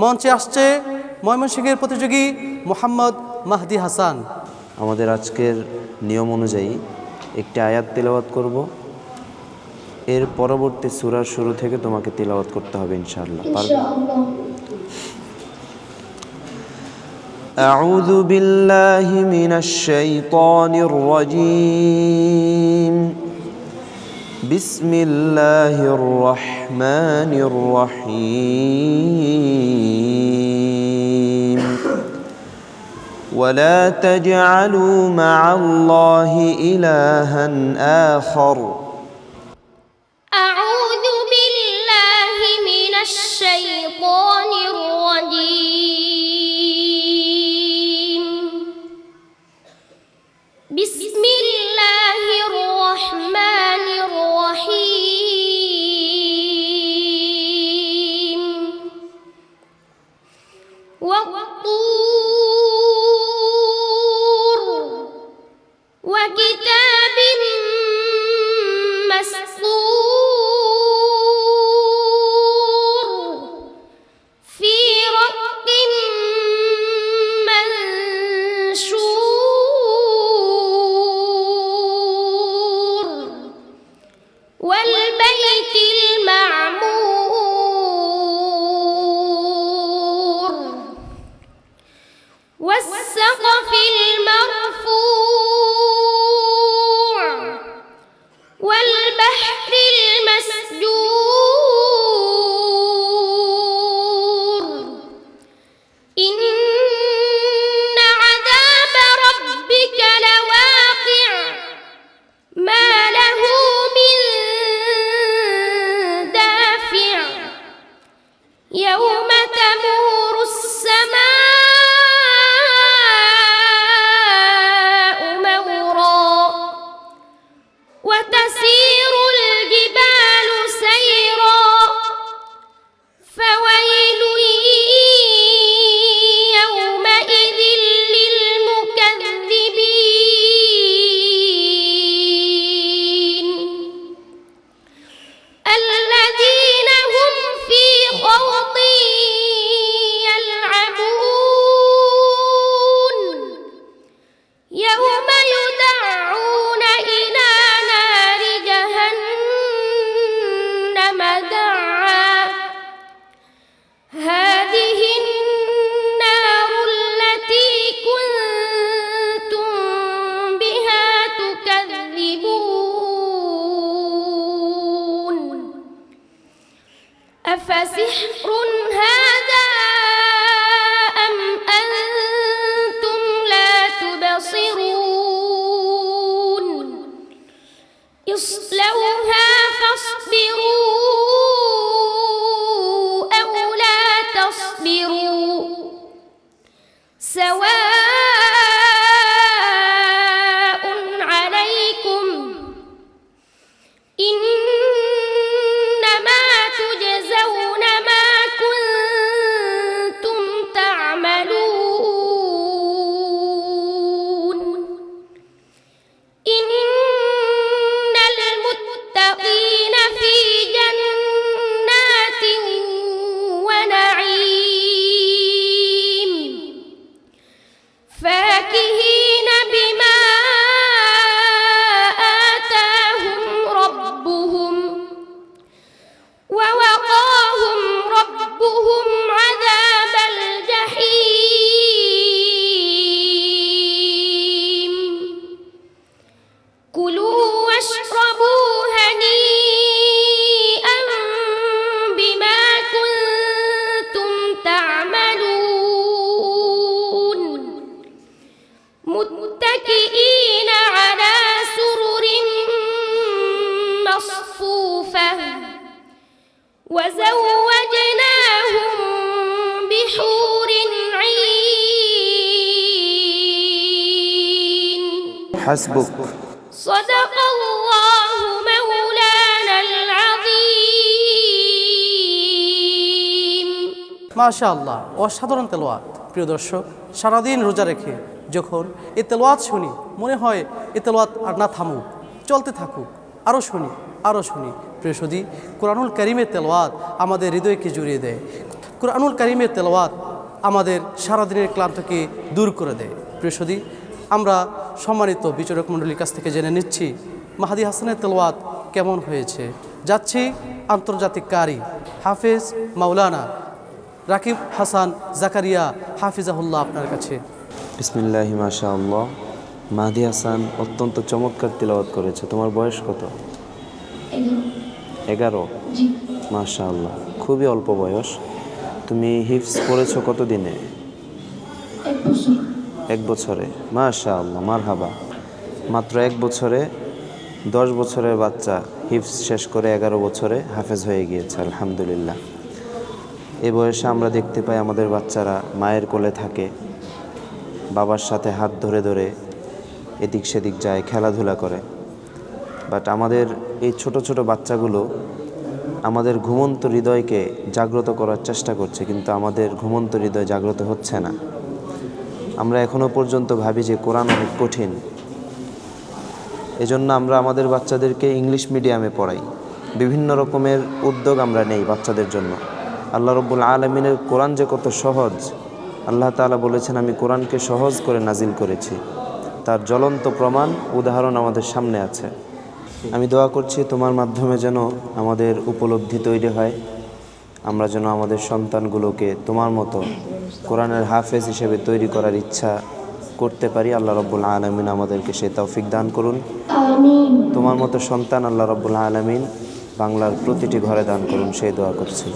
মঞ্চে আসছে ময়মনসিংহের প্রতিযোগী মোহাম্মদ মাহদি হাসান। আমাদের আজকের নিয়ম অনুযায়ী একটি আয়াত তিলাওয়াত করব, এর পরবর্তী সূরার শুরু থেকে তোমাকে তিলাওয়াত করতে হবে ইনশাআল্লাহ। আউযু বিল্লাহি মিনাশ শাইতানির রাজীম। বিসমিল্লাহির রহমানির রহিম। ولا تجعلوا مع الله إلها آخر. أعوذ بالله من الشيطان الرجيم. بسم الله الرحمن الرحيم. وكتاب مسطور في رق منشور والبيت المعمور والسقف المرفوع والبحر المسجور إن عذاب ربك لواقع ما له من دافع يوم تمور السماء مورا وتسير الجبال سيرا فويل يومئذ للمكذبين الذين هم في خوض يلعبون يوم يدعون إلى نار جهنم دعا هذه النار التي كنتم بها تكذبون أفسحر هذا أم أنتم لا تبصرون اصلوها فاصبروا أو لا تصبروا سواء عليكم إنما تجزون ما كنتم تعملون إن المتقين في جنات ونعيم فاكهين بما آتاهم ربهم ووقاهم ربهم عذاب الجحيم كلوا واشربوا هنيئا بما كنتم تعملون متكئين على سرر مصفوفة وزوجناهم بحور عين حسبك. صدق الله مولانا العظيم. মাশাআল্লাহ, অসাধারণ তেলাওয়াত। প্রিয় দর্শক, সারাদিন রোজা রেখে যখন এই তেলাওয়াত শুনি মনে হয় এই তেলাওয়াত আর না থামুক, চলতে থাকুক, আরও শুনি আরও শুনি। প্রিয় সুধী, কোরআনুল কারীমের তেলাওয়াত আমাদের হৃদয়কে জুড়িয়ে দেয়। কুরআনুল কারীমের তেলাওয়াত আমাদের সারাদিনের ক্লান্তকে দূর করে দেয়। প্রিয় সুধী, আমরা সম্মানিত বিচারক মণ্ডলীর কাছ থেকে জেনে নিচ্ছি মাহদি হাসানের তেলাওয়াত কেমন হয়েছে। যাচ্ছি আন্তর্জাতিক কারি হাফেজ মাওলানা রাকিব হাসান জাকারিয়া হাফিজাহুল্লাহ আপনার কাছে। বিসমিল্লাহি মাশাআল্লাহ। মাহদি হাসান অত্যন্ত চমৎকার তিলাওয়াত করেছে। তোমার বয়স কত? 11। মাশাআল্লাহ, খুবই অল্প বয়স। তুমি হিফজ পড়েছো কত দিনে? 1 বছরে। মাশাআল্লাহ, মারহাবা। মাত্র 1 বছরে 10 বছরের বাচ্চা হিফজ শেষ করে 11 বছরে হাফেজ হয়ে গিয়েছে, আলহামদুলিল্লাহ। এ বয়সে আমরা দেখতে পাই আমাদের বাচ্চারা মায়ের কোলে থাকে, বাবার সাথে হাত ধরে ধরে এদিক সেদিক যায়, খেলাধুলা করে। বাট আমাদের এই ছোট ছোট বাচ্চাগুলো আমাদের ঘুমন্ত হৃদয়কে জাগ্রত করার চেষ্টা করছে, কিন্তু আমাদের ঘুমন্ত হৃদয় জাগ্রত হচ্ছে না। আমরা এখনও পর্যন্ত ভাবি যে কোরআন অনেক কঠিন, এজন্য আমরা আমাদের বাচ্চাদেরকে ইংলিশ মিডিয়ামে পড়াই। বিভিন্ন রকমের উদ্যোগ আমরা নেই বাচ্চাদের জন্য। আল্লাহ রব্বুল আলামিনের কোরআন যে কত সহজ, আল্লাহ তাআলা বলেছেন আমি কোরআনকে সহজ করে নাজিল করেছি। তার জ্বলন্ত প্রমাণ উদাহরণ আমাদের সামনে আছে। আমি দোয়া করছি তোমার মাধ্যমে যেন আমাদের উপলব্ধি তৈরি হয়, আমরা যেন আমাদের সন্তানগুলোকে তোমার মতো কোরআনের হাফেজ হিসেবে তৈরি করার ইচ্ছা করতে পারি। আল্লাহ রব্বুল আলামিন আমাদেরকে সেই তৌফিক দান করুন। তোমার মতো সন্তান আল্লাহ রব্বুল আলামিন বাংলার প্রতিটি ঘরে দান করুন, সেই দোয়া করছি।